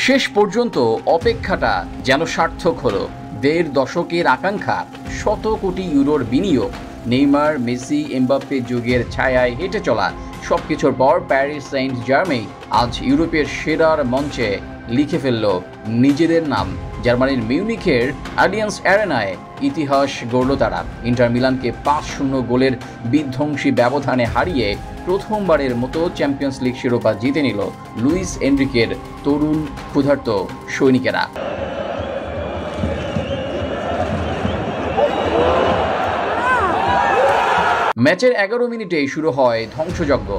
শেষ পর্যন্ত অপেক্ষাটা যেন সার্থক হলো। ১.৫ দশকের আকাঙ্ক্ষা, শত কোটি ইউরোর বিনিয়োগ, নেইমার, মেসি, এমবাপ্পে যুগের ছায়ায় হেঁটে চলা সবকিছুর পর প্যারিস সেন্ট জার্মেই আজ ইউরোপের সেরার মঞ্চে লিখে ফেলল নিজেদের নাম। জার্মানির মিউনিখের আলিয়ান্স অ্যারেনায় ইতিহাস গড়ল তারা। ইন্টার মিলানকে ৫-০ গোলের বিধ্বংসী ব্যবধানে হারিয়ে প্রথমবারের মতো চ্যাম্পিয়ন্স লিগ শিরোপা জিতে নিল লুইস এনরিকের তরুণ ক্ষুধার্ত সৈনিকেরা। ম্যাচের ১১ মিনিটেই শুরু হয় ধ্বংসযজ্ঞ।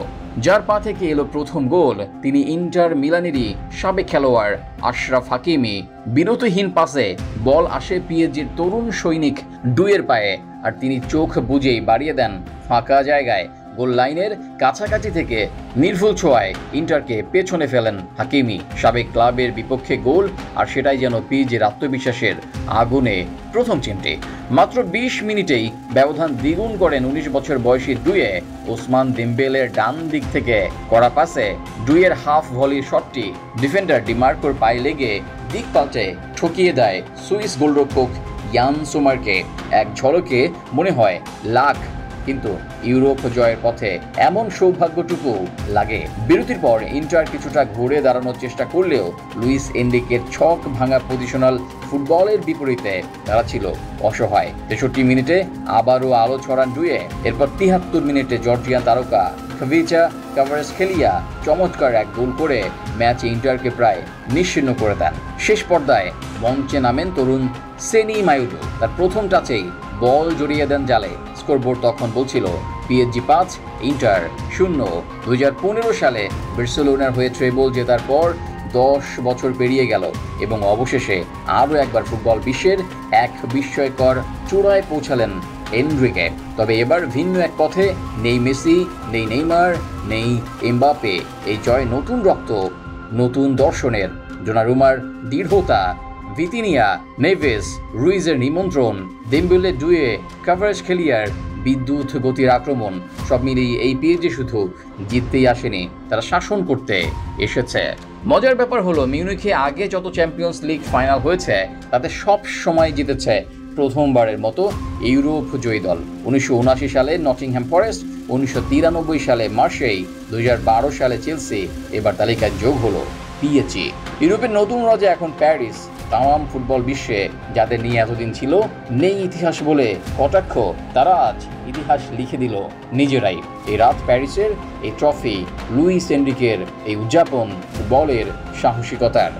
যার পা থেকে এলো প্রথম গোল তিনি ইন্টার মিলানেরই সাবেক খেলোয়াড় আশরাফ হাকিমি। বিরতিহীন পাসে বল আসে পিএসজির তরুণ সৈনিক ডুয়ের পায়ে, আর তিনি চোখ বুজেই বাড়িয়ে দেন ফাঁকা জায়গায়। গোল লাইনের কাছাকাছি থেকে নির্ভুল ছোঁয়ায় ইন্টারকে পেছনে ফেলেন হাকিমি। সাবেক ক্লাবের বিপক্ষে গোল, আর সেটাই যেন পিএসজির আত্মবিশ্বাসের আগুনে প্রথম চিমটি। মাত্র ২০ মিনিটেই ব্যবধান দ্বিগুণ করেন ১৯ বছর বয়সী ডুয়ে। ওসমান দেমবেলের ডান দিক থেকে করা পাসে ডুয়ের হাফ ভলির শটটি ডিফেন্ডার ডিমার্কোর পায়ে লেগে দিক পাল্টে ঠকিয়ে দেয় সুইস গোলরক্ষক ইয়ান সোমারকে। এক ঝলকে মনে হয় লাখ, কিন্তু ইউরোপ জয়ের পথে এমন সৌভাগ্যটুকু লাগে। বিরতির পর ইন্টার কিছুটা ঘুরে দাঁড়ানোর চেষ্টা করলেও লুইস এনরিকের ছক ভাঙা পজিশনাল ফুটবলের বিপরীতে তারা ছিল অসহায়। ৬৩ মিনিটে আবারও আলো ছড়ান ডুয়ে। এরপর ৭৩ মিনিটে জর্জিয়ান তারকা খভিচা কাভারাৎসখেলিয়া চমৎকার এক গোল করে ম্যাচে ইন্টারকে প্রায় নিশ্চিহ্ন করে দেন। শেষ পর্দায় মঞ্চে নামেন তরুণ সেনি মায়ুডু। তার প্রথম টাচেই বল জড়িয়ে দেন জালে। স্কোরবোর্ড তখন বলছিল পিএসজি ৫, ইন্টার ০। ২০১৫ সালে বার্সেলোনার হয়ে ট্রেবল জেতার পর ১০ বছর পেরিয়ে গেল এবং অবশেষে আরও একবার ফুটবল বিশ্বের এক বিস্ময়কর চূড়ায় পৌঁছালেন এনরিকে। তবে এবার ভিন্ন এক পথে। নেই মেসি, নেই নেইমার, নেই এমবাপ্পে। এই জয় নতুন রক্ত, নতুন দর্শনের। ডোনারুমার দৃঢ়তা, ভিতিনিয়া, নেভেস, রুইজের নিমন্ত্রণ, দেমবেলে, ডুয়ে, কাভারাৎসখেলিয়ার বিদ্যুৎ গতির আক্রমণ, সব মিলিয়ে এই পিএসজি শুধু জিততেই আসেনি, তারা শাসন করতে এসেছে। মজার ব্যাপার হলো মিউনিখে আগে যত চ্যাম্পিয়ন্স লিগ ফাইনাল হয়েছে তাতে সব সময় জিতেছে প্রথমবারের মতো ইউরোপ জয়ী দল। ১৯৭৯ সালে নটিংহ্যাম ফরেস্ট, ১৯৯৩ সালে মার্শেই, ২০১২ সালে চেলসি, এবার তালিকায় যোগ হলো পিএসজি। ইউরোপের নতুন রাজা এখন প্যারিস। তামাম ফুটবল বিশ্বে যাদের নিয়ে এতদিন ছিল নেই ইতিহাস বলে কটাক্ষ, তারা আজ ইতিহাস লিখে দিল নিজেরাই। এই রাত প্যারিসের, এই ট্রফি লুইস এনরিকের, এই উদযাপন ফুটবলের সাহসিকতার।